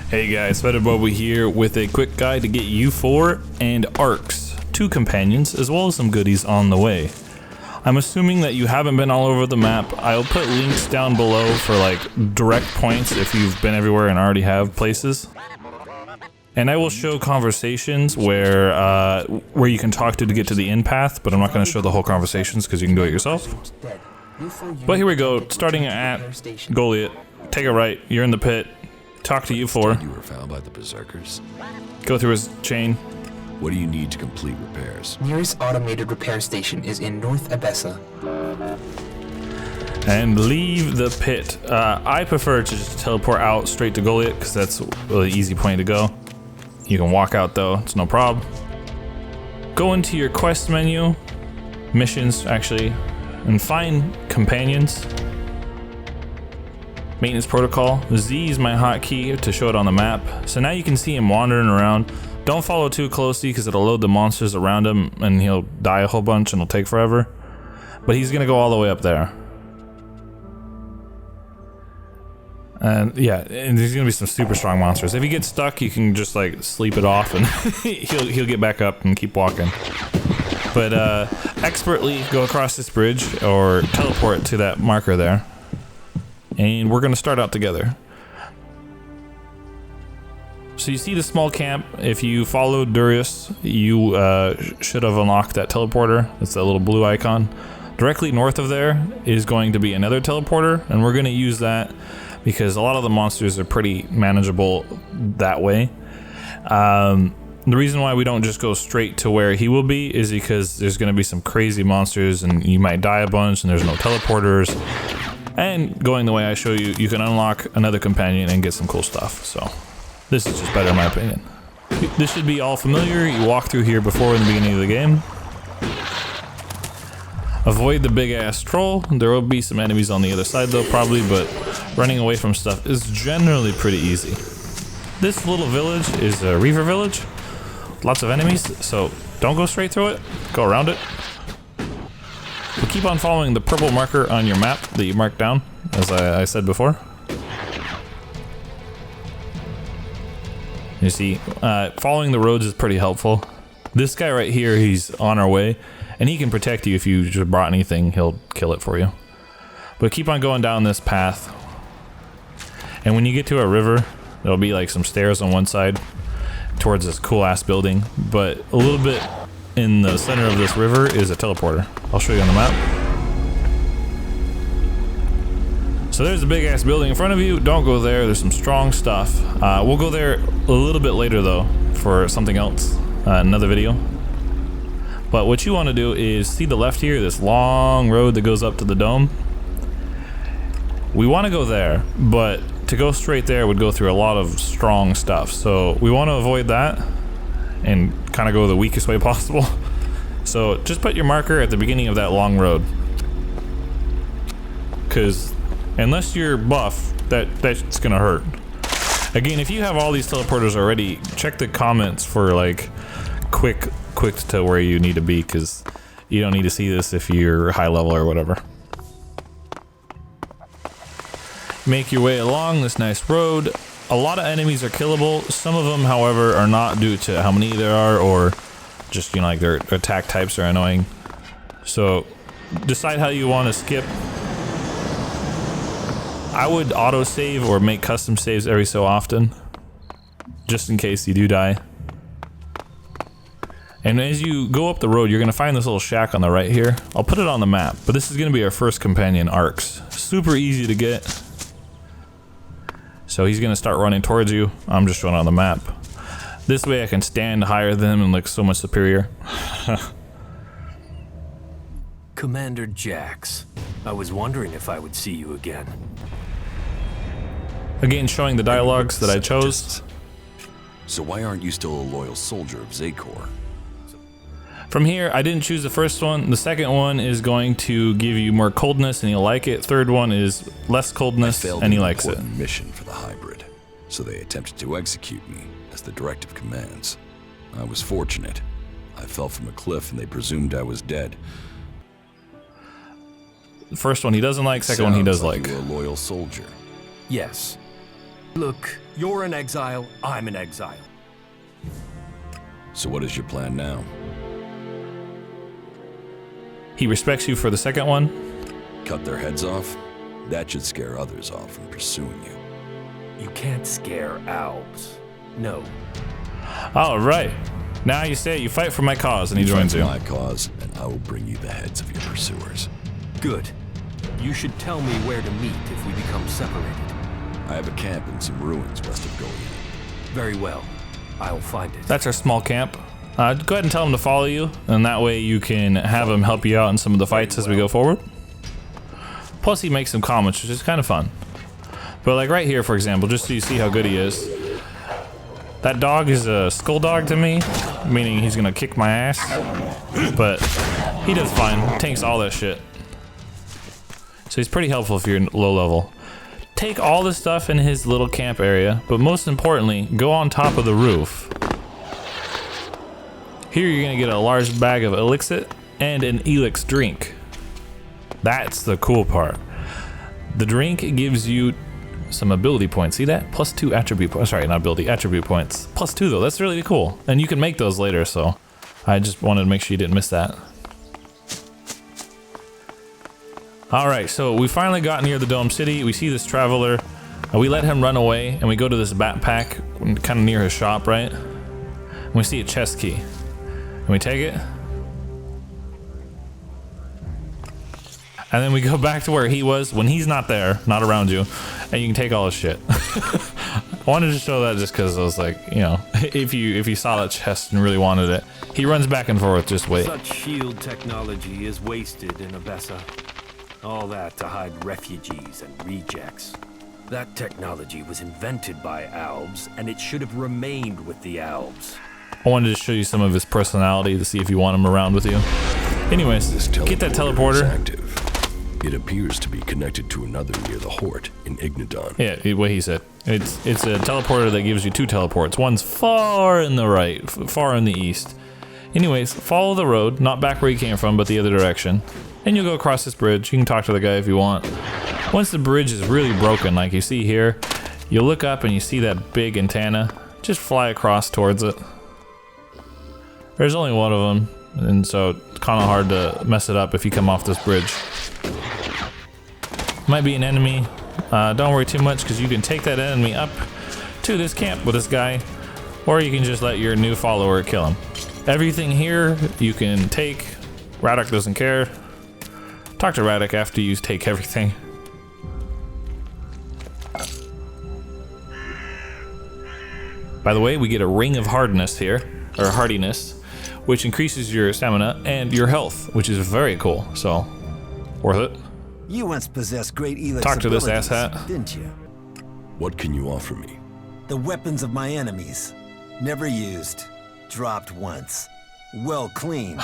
Hey guys, Vigor.Above here with a quick guide to get U4 and Arx, 2 companions, as well as some goodies on the way. I'm assuming that you haven't been all over the map. I'll put links down below for like direct points if you've been everywhere and already have places. And I will show conversations where you can talk to get to the end path, but I'm not going to show the whole conversations because you can do it yourself. But here we go, starting at Goliet. Take a right, you're in the pit. Talk to U4. You were found by the berserkers. Go through his chain. What do you need to complete repairs? Nearest automated repair station is in North Abessa. And leave the pit. I prefer to just teleport out straight to Goliet because that's a really easy point to go. You can walk out though, it's no problem. Go into your quest menu, missions actually, and find companions. Maintenance protocol. Z is my hotkey to show it on the map. So now you can see him wandering around. Don't follow too closely because it'll load the monsters around him and he'll die a whole bunch and it'll take forever. But he's gonna go all the way up there. And yeah, and there's gonna be some super strong monsters. If he gets stuck, you can just like sleep it off and he'll get back up and keep walking. But expertly go across this bridge or teleport to that marker there. And we're gonna start out together. So you see the small camp. If you follow Durius, you should have unlocked that teleporter. It's that little blue icon. Directly north of there is going to be another teleporter, and we're gonna use that because a lot of the monsters are pretty manageable that way. The reason why we don't just go straight to where he will be is because there's gonna be some crazy monsters and you might die a bunch and there's no teleporters. And going the way I show you, you can unlock another companion and get some cool stuff. So this is just better in my opinion. This should be all familiar. You walk through here before in the beginning of the game. Avoid the big ass troll. There will be some enemies on the other side though probably, but running away from stuff is generally pretty easy. This little village is a Reaver village. Lots of enemies, so don't go straight through it. Go around it. But keep on following the purple marker on your map that you marked down, as I said before. You see, following the roads is pretty helpful. This guy right here, he's on our way, and he can protect you if you just brought anything, he'll kill it for you. But keep on going down this path. And when you get to a river, there'll be like some stairs on one side towards this cool ass building, but a little bit in the center of this river is a teleporter. I'll show you on the map. So there's a big ass building in front of you. Don't go there, there's some strong stuff. We'll go there a little bit later though for something else, another video. But what you want to do is see the left here, this long road that goes up to the dome. We want to go there, but to go straight there would go through a lot of strong stuff. So we want to avoid that and kind of go the weakest way possible. So just put your marker at the beginning of that long road. Because unless you're buff, that's gonna hurt. Again, if you have all these teleporters already, check the comments for like quick to where you need to be, because you don't need to see this if you're high level or whatever. Make your way along this nice road. A lot of enemies are killable. Some of them, however, are not due to how many there are or just, you know, like their attack types are annoying. So decide how you want to skip. I would autosave or make custom saves every so often, just in case you do die. And as you go up the road, you're going to find this little shack on the right here. I'll put it on the map, but this is going to be our first companion, Arx. Super easy to get. So he's gonna start running towards you. I'm just showing on the map. This way I can stand higher than him and look so much superior. Commander Jax, I was wondering if I would see you again. Again, showing the dialogues that I chose. So why aren't you still a loyal soldier of Z.K.O.R.N.Y? From here, I didn't choose the first one. The second one is going to give you more coldness and you'll like it. Third one is less coldness and he likes it. Mission for the hybrid, so they attempted to execute me as the directive commands. I was fortunate. I fell from a cliff and they presumed I was dead. The first one he doesn't like, second one he does like. You're a loyal soldier. Yes. Look, you're in exile, I'm in exile. So what is your plan now? He respects you for the second one. Cut their heads off? That should scare others off from pursuing you. You can't scare Albs. No. All right. Now you say you fight for my cause, and he joins you. My cause, and I will bring you the heads of your pursuers. Good. You should tell me where to meet if we become separated. I have a camp in some ruins west of Goliet. Very well. I'll find it. That's our small camp. Go ahead and tell him to follow you, and that way you can have him help you out in some of the fights as we go forward. Plus, he makes some comments, which is kind of fun. But like right here, for example, just so you see how good he is. That dog is a skull dog to me, meaning he's gonna kick my ass. But he does fine. Tanks all that shit. So he's pretty helpful if you're low level. Take all the stuff in his little camp area, but most importantly, go on top of the roof. Here you're gonna get a large bag of elixir and an Elex drink. That's the cool part. The drink gives you some ability points. See that? +2 attribute points. Sorry, not ability, attribute points. +2 though. That's really cool. And you can make those later, so I just wanted to make sure you didn't miss that. Alright, so we finally got near the Dome City. We see this traveler. We let him run away, and we go to this backpack kind of near his shop, right? And we see a chest key. And we take it. And then we go back to where he was when he's not there, not around you, and you can take all his shit. I wanted to show that just because I was like, you know, if you saw that chest and really wanted it. He runs back and forth, just wait. Such shield technology is wasted in Abessa. All that to hide refugees and rejects. That technology was invented by Albs, and it should have remained with the Albs. I wanted to show you some of his personality to see if you want him around with you. Anyways, get that teleporter. Active. It appears to be connected to another near the Hort in Ignodon. Yeah, what he said. It's a teleporter that gives you 2 teleports. One's far in the right, far in the east. Anyways, follow the road, not back where you came from, but the other direction. And you'll go across this bridge. You can talk to the guy if you want. Once the bridge is really broken, like you see here, you look up and you see that big antenna. Just fly across towards it. There's only one of them, and so it's kind of hard to mess it up if you come off this bridge. Might be an enemy. Don't worry too much, because you can take that enemy up to this camp with this guy, or you can just let your new follower kill him. Everything here you can take. Radock doesn't care. Talk to Radock after you take everything. By the way, we get a ring of hardness here, or hardiness, which increases your stamina and your health, which is very cool. So, worth it. You once possessed great Elex Talk to this abilities, asshat. didn't you? What can you offer me? The weapons of my enemies. Never used. Dropped once. Well cleaned.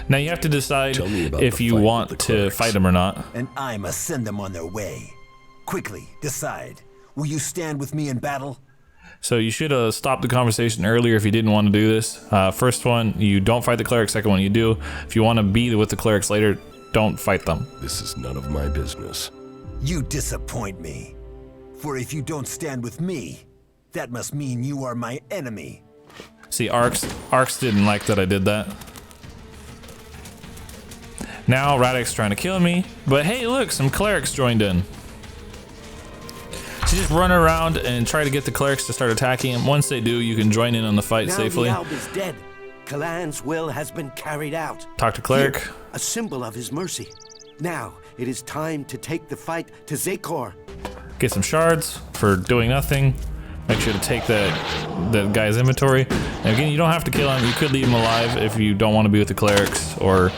Now you have to decide if the you fight want with the to clerics. fight him or not. And I must send them on their way. Quickly, decide. Will you stand with me in battle? So you should have stopped the conversation earlier if you didn't want to do this. First one, you don't fight the clerics. Second one, you do. If you want to be with the clerics later, don't fight them. This is none of my business. You disappoint me. For if you don't stand with me, that must mean you are my enemy. See, Arx didn't like that I did that. Now Radock's trying to kill me, but hey, look, some clerics joined in. So just run around and try to get the clerics to start attacking him. Once they do, you can join in on the fight safely. Now the Alb is dead. Kalan's will has been carried out. Talk to cleric. Here, a symbol of his mercy. Now it is time to take the fight to Zekor. Get some shards for doing nothing. Make sure to take that guy's inventory. And again, you don't have to kill him. You could leave him alive if you don't want to be with the clerics, or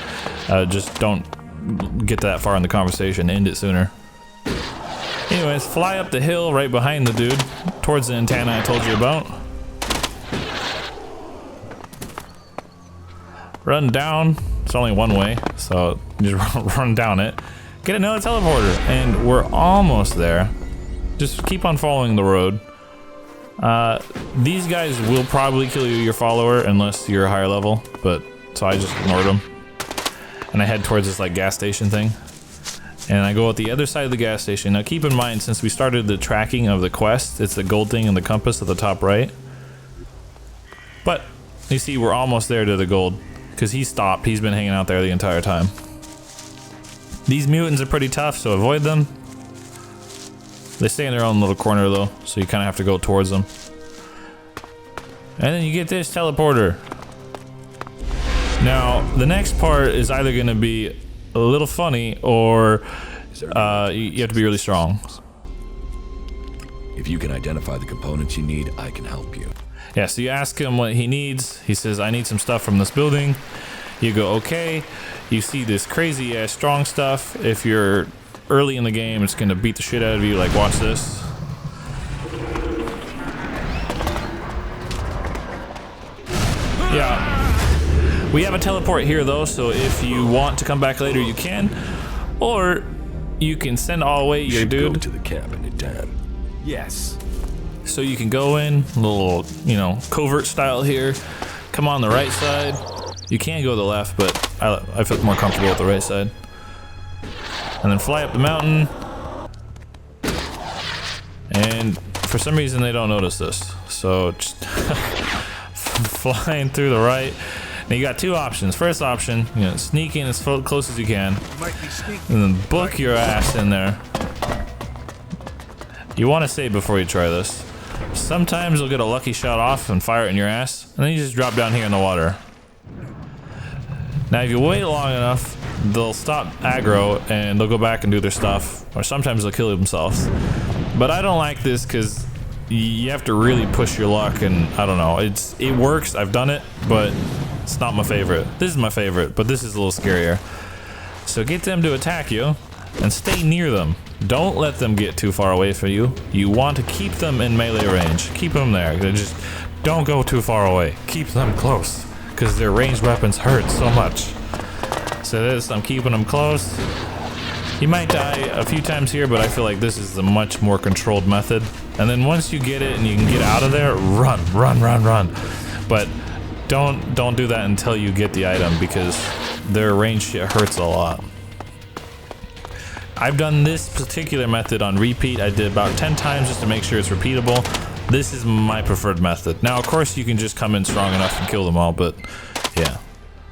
just don't get that far in the conversation. End it sooner. Anyways, fly up the hill right behind the dude, towards the antenna I told you about. Run down. It's only one way, so just run down it. Get another teleporter, and we're almost there. Just keep on following the road. These guys will probably kill you, your follower, unless you're a higher level, but so I just ignored them. And I head towards this like gas station thing. and I go at the other side of the gas station. Now keep in mind, since we started the tracking of the quest, it's the gold thing in the compass at the top right. But you see, we're almost there to the gold because he stopped. He's been hanging out there the entire time. These mutants are pretty tough, so avoid them. They stay in their own little corner though, so you kind of have to go towards them. And then you get this teleporter. Now, the next part is either going to be a little funny or you have to be really strong. If you can identify the components you need, I can help you. Yeah, so you ask him what he needs. He says, I need some stuff from this building. You go, okay. You see this crazy ass strong stuff. If you're early in the game, it's going to beat the shit out of you. Like, watch this. Yeah. We have a teleport here though, so if you want to come back later, you can. Or you can send all away your dude. Go to the cabin at 10. Yes. So you can go in, a little, you know, covert style here. Come on the right side. You can go to the left, but I feel more comfortable with the right side. And then fly up the mountain. And for some reason they don't notice this. So just flying through the right. Now you got two options. First option, you know, sneak in as close as you can, and then book your ass in there. You want to save before you try this. Sometimes you'll get a lucky shot off and fire it in your ass, and then you just drop down here in the water. Now if you wait long enough, they'll stop aggro and they'll go back and do their stuff, or sometimes they'll kill themselves. But I don't like this because you have to really push your luck, and I don't know, it works. I've done it, but it's not my favorite. This is my favorite, but this is a little scarier. So get them to attack you and stay near them. Don't let them get too far away from you. You want to keep them in melee range. Keep them there. Just don't go too far away. Keep them close because their ranged weapons hurt so much. So this, I'm keeping them close. You might die a few times here, but I feel like this is the much more controlled method. And then once you get it and you can get out of there, run. But don't do that until you get the item because their range shit hurts a lot. I've done this particular method on repeat. I did about 10 times just to make sure it's repeatable. This is my preferred method. Now, of course, you can just come in strong enough and kill them all, but yeah.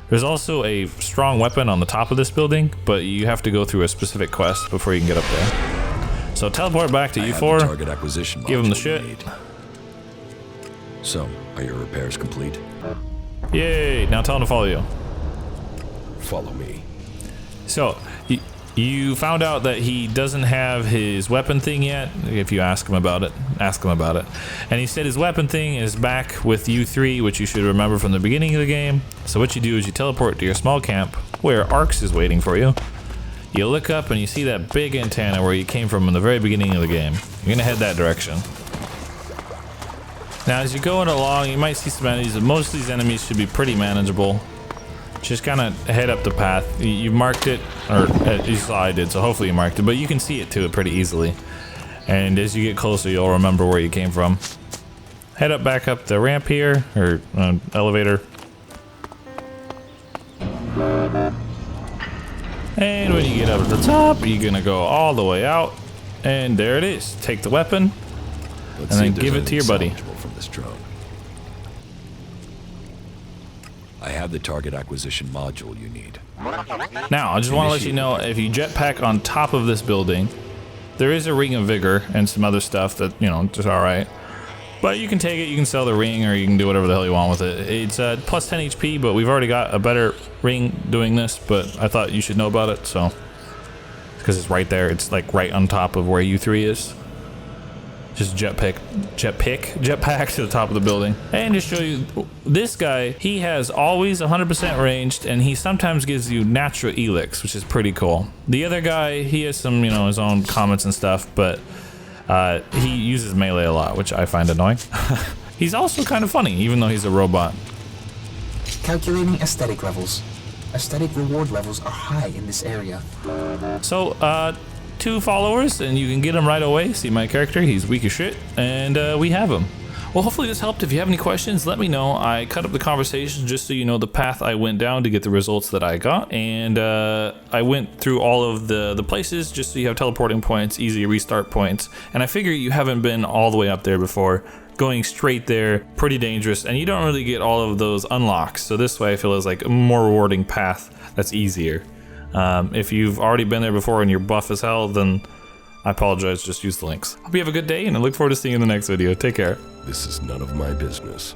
There's also a strong weapon on the top of this building, but you have to go through a specific quest before you can get up there. So teleport back to U4, target acquisition give them the module shit. you need. So, are your repairs complete? Yay, now tell them to follow you. Follow me. So, you found out that he doesn't have his weapon thing yet. If you ask him about it. And he said his weapon thing is back with U3, which you should remember from the beginning of the game. So what you do is you teleport to your small camp, where Arx is waiting for you. You look up and you see that big antenna where you came from in the very beginning of the game. You're gonna head that direction. Now as you're going along, you might see some enemies, but most of these enemies should be pretty manageable. Just kind of head up the path. You marked it, or you saw I did, so hopefully you marked it, but you can see it too pretty easily. And as you get closer, you'll remember where you came from. Head up back up the ramp here, or elevator. And when you get up at the top, you're gonna go all the way out, and there it is. Take the weapon, Let's and then give it to your buddy. From this drone. I have the target acquisition module you need. Now, I just want to let you know, if you jetpack on top of this building, there is a ring of vigor and some other stuff that, you know, just alright. But you can take it, you can sell the ring, or you can do whatever the hell you want with it. It's plus 10 HP, but we've already got a better ring doing this, but I thought you should know about it, so. Because it's right there, it's like right on top of where U3 is. Just jetpack to the top of the building. And to show you, this guy, he has always 100% ranged, and he sometimes gives you natural Elex, which is pretty cool. The other guy, he has some, you know, his own comments and stuff, but he uses melee a lot, which I find annoying. He's also kind of funny, even though he's a robot. Calculating aesthetic levels. Aesthetic reward levels are high in this area. So, 2 followers, and you can get him right away. See my character, he's weak as shit, and we have him. Well, hopefully this helped. If you have any questions, let me know. I cut up the conversation just so you know the path I went down to get the results that I got. And I went through all of the places just so you have teleporting points, easy restart points. And I figure you haven't been all the way up there before. Going straight there, pretty dangerous, and you don't really get all of those unlocks. So this way I feel is like a more rewarding path that's easier. If you've already been there before and you're buff as hell, then I apologize, just use the links. Hope you have a good day, and I look forward to seeing you in the next video. Take care. This is none of my business.